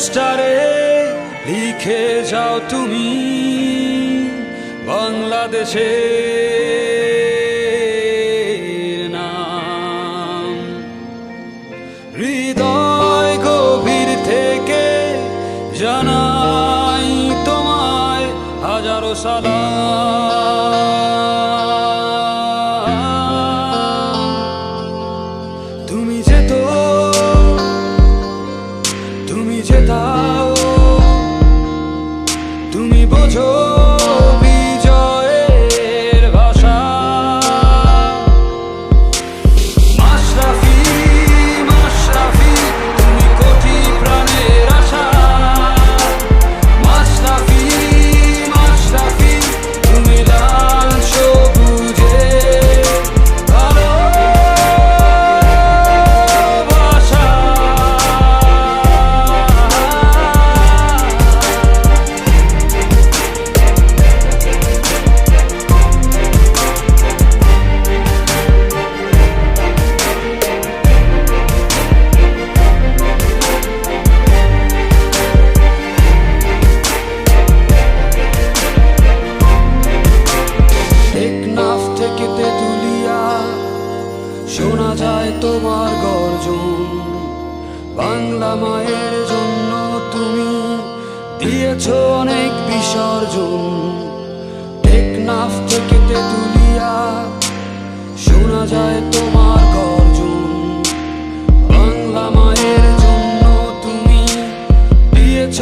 পোস্টারে লিখে যাও তুমি বাংলাদেশের নাম। হৃদয় গভীর থেকে জানাই তোমায় হাজারো সালাম। তুমি যেতাও, তুমি বোঝো বিজয়ের ভাষা। মাশরাফি মাশরাফি তুমি কোটি প্রাণের আশা। মাশরাফি মাশরাফি তুমি লাল সবুজে ভালোবাসা। টেকনাফ থেকে তেঁতুলিয়া শোনা যায় তোমার গর্জন। বাংলা মায়ের জন্য তুমি দিয়েছ অনেক বিসর্জন। টেকনাফ থেকে তেঁতুলিয়া শোনা যায় তোমার গর্জন। বাংলা মায়ের জন্য তুমি দিয়েছ